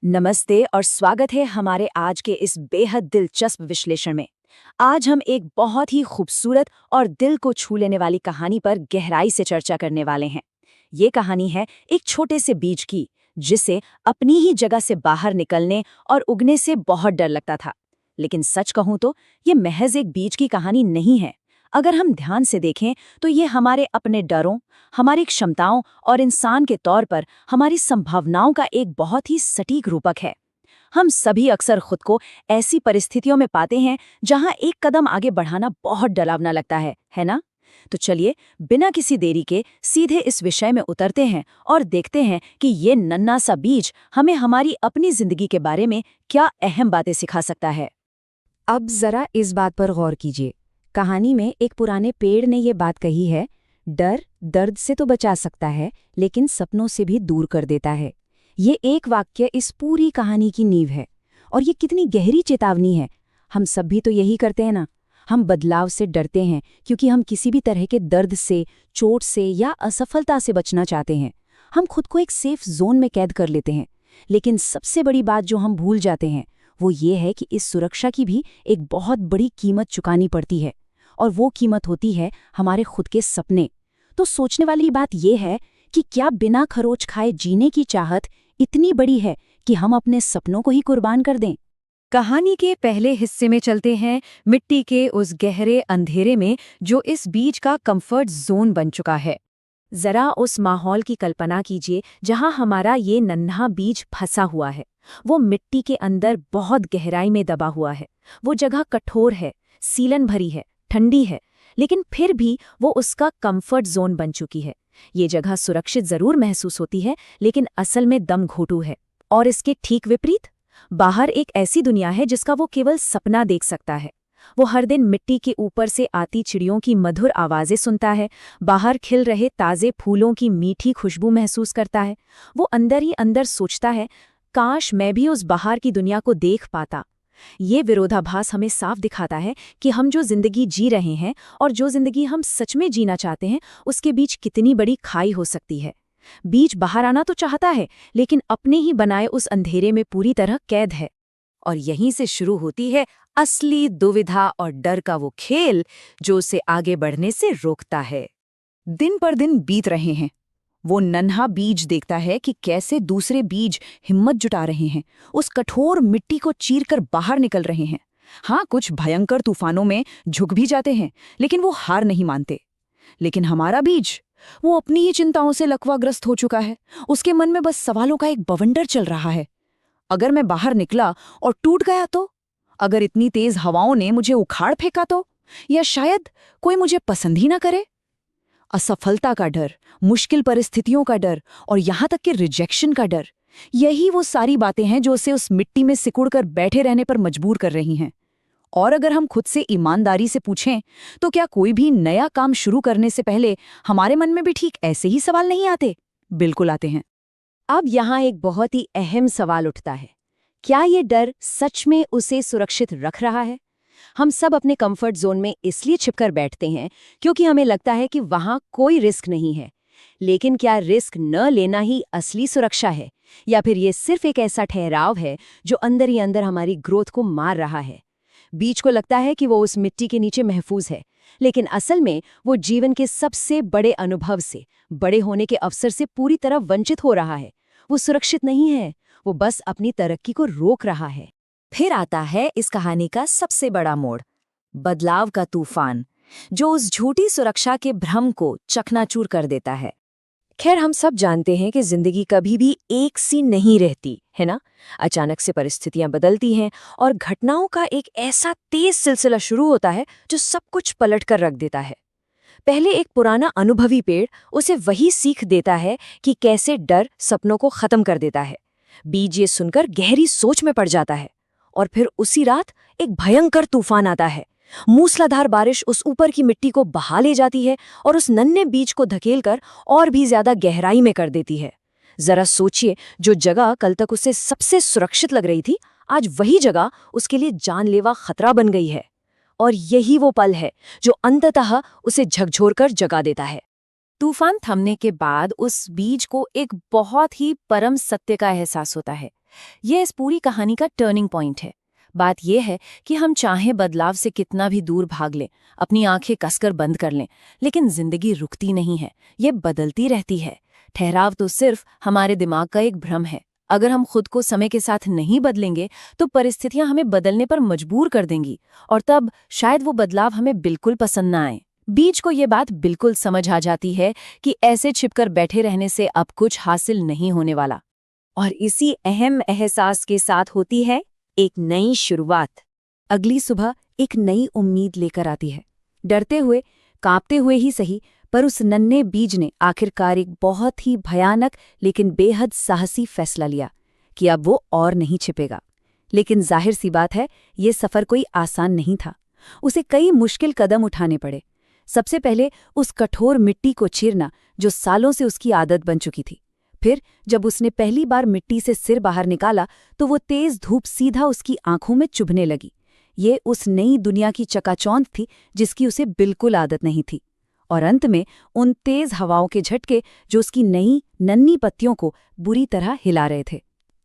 नमस्ते और स्वागत है हमारे आज के इस बेहद दिलचस्प विश्लेषण में। आज हम एक बहुत ही खूबसूरत और दिल को छू लेने वाली कहानी पर गहराई से चर्चा करने वाले हैं। ये कहानी है एक छोटे से बीज की, जिसे अपनी ही जगह से बाहर निकलने और उगने से बहुत डर लगता था। लेकिन सच कहूं तो ये महज एक बीज की कहानी नहीं है। अगर हम ध्यान से देखें तो ये हमारे अपने डरों, हमारी क्षमताओं और इंसान के तौर पर हमारी संभावनाओं का एक बहुत ही सटीक रूपक है। हम सभी अक्सर खुद को ऐसी परिस्थितियों में पाते हैं जहां एक कदम आगे बढ़ाना बहुत डरावना लगता है ना? तो चलिए बिना किसी देरी के सीधे इस विषय में उतरते हैं और देखते हैं कि ये नन्हा सा बीज हमें हमारी अपनी जिंदगी के बारे में क्या अहम बातें सिखा सकता है। अब जरा इस बात पर गौर कीजिए। कहानी में एक पुराने पेड़ ने ये बात कही है, डर दर्द से तो बचा सकता है, लेकिन सपनों से भी दूर कर देता है। ये एक वाक्य इस पूरी कहानी की नींव है। और ये कितनी गहरी चेतावनी है। हम सब भी तो यही करते हैं ना। हम बदलाव से डरते हैं क्योंकि हम किसी भी तरह के दर्द से, चोट से या असफलता से बचना चाहते हैं। हम खुद को एक सेफ जोन में कैद कर लेते हैं। लेकिन सबसे बड़ी बात जो हम भूल जाते हैं वो ये है कि इस सुरक्षा की भी एक बहुत बड़ी कीमत चुकानी पड़ती है। और वो कीमत होती है हमारे खुद के सपने। तो सोचने वाली बात यह है कि क्या बिना खरोच खाए जीने की चाहत इतनी बड़ी है कि हम अपने सपनों को ही कुर्बान कर दें? कहानी के पहले हिस्से में चलते हैं, मिट्टी के उस गहरे अंधेरे में जो इस बीज का कंफर्ट जोन बन चुका है। जरा उस माहौल की कल्पना कीजिए जहां हमारा ये नन्हा बीज फंसा हुआ है। वो मिट्टी के अंदर बहुत गहराई में दबा हुआ है। वो जगह कठोर है, सीलन भरी है, ठंडी है, लेकिन फिर भी वो उसका कंफर्ट जोन बन चुकी है। ये जगह सुरक्षित जरूर महसूस होती है, लेकिन असल में दम घोटू है। और इसके ठीक विपरीत बाहर एक ऐसी दुनिया है जिसका वो केवल सपना देख सकता है। वो हर दिन मिट्टी के ऊपर से आती चिड़ियों की मधुर आवाजें सुनता है, बाहर खिल रहे ताजे फूलों की मीठी खुशबू महसूस करता है। वो अंदर ही अंदर सोचता है, काश मैं भी उस बाहर की दुनिया को देख पाता। ये विरोधाभास हमें साफ दिखाता है कि हम जो जिंदगी जी रहे हैं और जो जिंदगी हम सच में जीना चाहते हैं, उसके बीच कितनी बड़ी खाई हो सकती है। बीज बाहर आना तो चाहता है, लेकिन अपने ही बनाए उस अंधेरे में पूरी तरह कैद है। और यहीं से शुरू होती है असली दुविधा और डर का वो खेल जो उसे आगे बढ़ने से रोकता है। दिन पर दिन बीत रहे हैं। वो नन्हा बीज देखता है कि कैसे दूसरे बीज हिम्मत जुटा रहे हैं, उस कठोर मिट्टी को चीरकर बाहर निकल रहे हैं। हाँ, कुछ भयंकर तूफानों में झुक भी जाते हैं, लेकिन वो हार नहीं मानते। लेकिन हमारा बीज, वो अपनी ही चिंताओं से लकवाग्रस्त हो चुका है। उसके मन में बस सवालों का एक बवंडर चल रहा है। अगर मैं बाहर निकला और टूट गया तो? अगर इतनी तेज हवाओं ने मुझे उखाड़ फेंका तो? या शायद कोई मुझे पसंद ही ना करे। असफलता का डर, मुश्किल परिस्थितियों का डर और यहाँ तक कि रिजेक्शन का डर, यही वो सारी बातें हैं जो उसे उस मिट्टी में सिकुड़कर बैठे रहने पर मजबूर कर रही हैं। और अगर हम खुद से ईमानदारी से पूछें तो क्या कोई भी नया काम शुरू करने से पहले हमारे मन में भी ठीक ऐसे ही सवाल नहीं आते? बिल्कुल आते हैं। अब यहाँ एक बहुत ही अहम सवाल उठता है, क्या ये डर सच में उसे सुरक्षित रख रहा है? हम सब अपने कंफर्ट जोन में इसलिए छिपकर बैठते हैं क्योंकि हमें लगता है कि वहां कोई रिस्क नहीं है। लेकिन क्या रिस्क न लेना ही असली सुरक्षा है, या फिर ये सिर्फ एक ऐसा ठहराव है जो अंदर ही अंदर हमारी ग्रोथ को मार रहा है? बीज को लगता है कि वो उस मिट्टी के नीचे महफूज है, लेकिन असल में वो जीवन के सबसे बड़े अनुभव से, बड़े होने के अवसर से पूरी तरह वंचित हो रहा है। वो सुरक्षित नहीं है, वो बस अपनी तरक्की को रोक रहा है। फिर आता है इस कहानी का सबसे बड़ा मोड़, बदलाव का तूफान, जो उस झूठी सुरक्षा के भ्रम को चकनाचूर कर देता है। खैर, हम सब जानते हैं कि जिंदगी कभी भी एक सी नहीं रहती, है ना? अचानक से परिस्थितियां बदलती हैं और घटनाओं का एक ऐसा तेज सिलसिला शुरू होता है जो सब कुछ पलट कर रख देता है। पहले एक पुराना अनुभवी पेड़ उसे वही सीख देता है कि कैसे डर सपनों को खत्म कर देता है। बीज ये सुनकर गहरी सोच में पड़ जाता है। और फिर उसी रात एक भयंकर तूफान आता है। मूसलाधार बारिश उस ऊपर की मिट्टी को बहा ले जाती है और उस नन्हे बीज को धकेलकर और भी ज्यादा गहराई में कर देती है। जरा सोचिए, जो जगह कल तक उसे सबसे सुरक्षित लग रही थी, आज वही जगह उसके लिए जानलेवा खतरा बन गई है। और यही वो पल है जो अंततः उसे झकझोरकर जगा देता है। तूफान थमने के बाद उस बीज को एक बहुत ही परम सत्य का एहसास होता है। ये इस पूरी कहानी का टर्निंग पॉइंट है। बात यह है कि हम चाहे बदलाव से कितना भी दूर भाग लें, अपनी आंखें कसकर बंद कर लें, लेकिन जिंदगी रुकती नहीं है, ये बदलती रहती है। ठहराव तो सिर्फ हमारे दिमाग का एक भ्रम है। अगर हम खुद को समय के साथ नहीं बदलेंगे तो परिस्थितियां हमें बदलने पर मजबूर कर देंगी, और तब शायद वो बदलाव हमें बिल्कुल पसंद ना आए। बीज को ये बात बिल्कुल समझ आ जाती है कि ऐसे छिपकर बैठे रहने से अब कुछ हासिल नहीं होने वाला। और इसी अहम एहसास के साथ होती है एक नई शुरुआत। अगली सुबह एक नई उम्मीद लेकर आती है। डरते हुए, कांपते हुए ही सही, पर उस नन्हे बीज ने आखिरकार एक बहुत ही भयानक लेकिन बेहद साहसी फैसला लिया कि अब वो और नहीं छिपेगा। लेकिन जाहिर सी बात है, ये सफ़र कोई आसान नहीं था। उसे कई मुश्किल कदम उठाने पड़े। सबसे पहले उस कठोर मिट्टी को चीरना जो सालों से उसकी आदत बन चुकी थी। फिर जब उसने पहली बार मिट्टी से सिर बाहर निकाला तो वो तेज धूप सीधा उसकी आंखों में चुभने लगी। ये उस नई दुनिया की चकाचौंध थी जिसकी उसे बिल्कुल आदत नहीं थी। और अंत में उन तेज हवाओं के झटके जो उसकी नई नन्ही पत्तियों को बुरी तरह हिला रहे थे।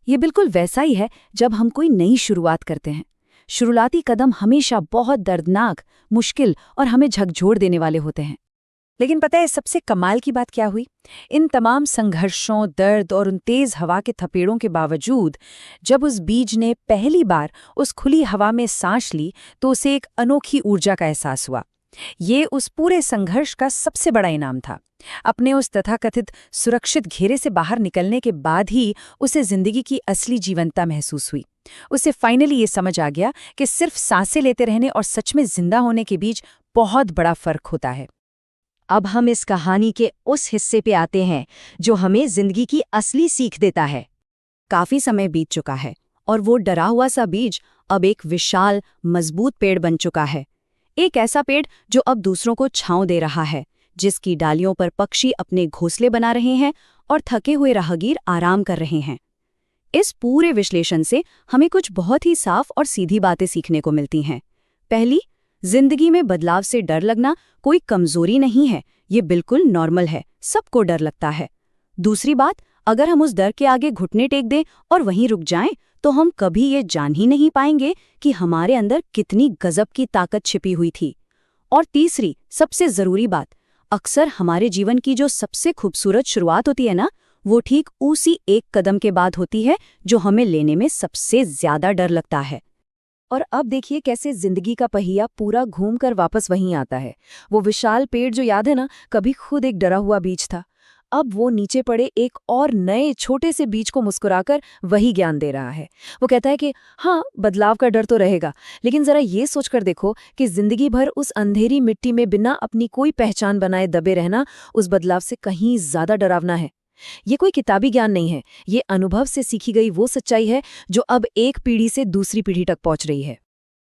ये बिल्कुल वैसा ही है जब हम कोई नई शुरुआत करते हैं। शुरुआती कदम हमेशा बहुत दर्दनाक, मुश्किल और हमें झकझोर देने वाले होते हैं। लेकिन पता है सबसे कमाल की बात क्या हुई? इन तमाम संघर्षों, दर्द और उन तेज हवा के थपेड़ों के बावजूद जब उस बीज ने पहली बार उस खुली हवा में सांस ली तो उसे एक अनोखी ऊर्जा का एहसास हुआ। ये उस पूरे संघर्ष का सबसे बड़ा इनाम था। अपने उस तथाकथित सुरक्षित घेरे से बाहर निकलने के बाद ही उसे जिंदगी की असली जीवंतता महसूस हुई। उसे फाइनली ये समझ आ गया कि सिर्फ सांसें लेते रहने और सच में जिंदा होने के बीच बहुत बड़ा फर्क होता है। अब हम इस कहानी के उस हिस्से पे आते हैं जो हमें जिंदगी की असली सीख देता है। काफी समय बीत चुका है और वो डरा हुआ सा बीज अब एक विशाल, मजबूत पेड़ बन चुका है। एक ऐसा पेड़ जो अब दूसरों को छांव दे रहा है, जिसकी डालियों पर पक्षी अपने घोंसले बना रहे हैं और थके हुए राहगीर आराम कर रहे हैं। इस पूरे विश्लेषण से हमें कुछ बहुत ही साफ और सीधी बातें सीखने को मिलती हैं। पहली, जिंदगी में बदलाव से डर लगना कोई कमजोरी नहीं है, ये बिल्कुल नॉर्मल है, सबको डर लगता है। दूसरी बात, अगर हम उस डर के आगे घुटने टेक दें और वहीं रुक जाएं, तो हम कभी ये जान ही नहीं पाएंगे कि हमारे अंदर कितनी गजब की ताकत छिपी हुई थी। और तीसरी, सबसे जरूरी बात, अक्सर हमारे जीवन की जो सबसे खूबसूरत शुरुआत होती है ना, वो ठीक उसी एक कदम के बाद होती है जो हमें लेने में सबसे ज्यादा डर लगता है। और अब देखिए कैसे जिंदगी का पहिया पूरा घूमकर वापस वहीं आता है। वो विशाल पेड़ जो याद है ना, कभी खुद एक डरा हुआ बीज था, अब वो नीचे पड़े एक और नए छोटे से बीज को मुस्कुराकर वही ज्ञान दे रहा है। वो कहता है कि हाँ, बदलाव का डर तो रहेगा, लेकिन जरा ये सोचकर देखो कि जिंदगी भर उस अंधेरी मिट्टी में बिना अपनी कोई पहचान बनाए दबे रहना उस बदलाव से कहीं ज्यादा डरावना है। ये कोई किताबी ज्ञान नहीं है, ये अनुभव से सीखी गई वो सच्चाई है जो अब एक पीढ़ी से दूसरी पीढ़ी तक पहुंच रही है।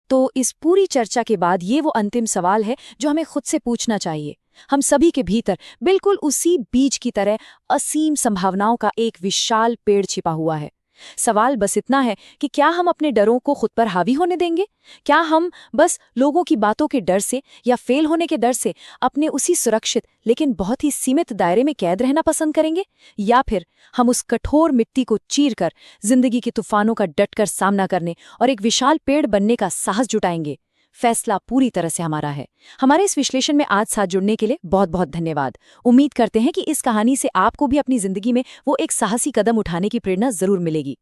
तो इस पूरी चर्चा के बाद ये वो अंतिम सवाल है जो हमें खुद से पूछना चाहिए। हम सभी के भीतर बिल्कुल उसी बीज की तरह असीम संभावनाओं का एक विशाल पेड़ छिपा हुआ है। सवाल बस इतना है कि क्या हम अपने डरों को खुद पर हावी होने देंगे? क्या हम बस लोगों की बातों के डर से या फेल होने के डर से अपने उसी सुरक्षित लेकिन बहुत ही सीमित दायरे में कैद रहना पसंद करेंगे? या फिर हम उस कठोर मिट्टी को चीरकर जिंदगी के तूफानों का डटकर सामना करने और एक विशाल पेड़ बनने का साहस जुटाएंगे? फैसला पूरी तरह से हमारा है। हमारे इस विश्लेषण में आज साथ जुड़ने के लिए बहुत बहुत धन्यवाद। उम्मीद करते हैं कि इस कहानी से आपको भी अपनी जिंदगी में वो एक साहसी कदम उठाने की प्रेरणा जरूर मिलेगी।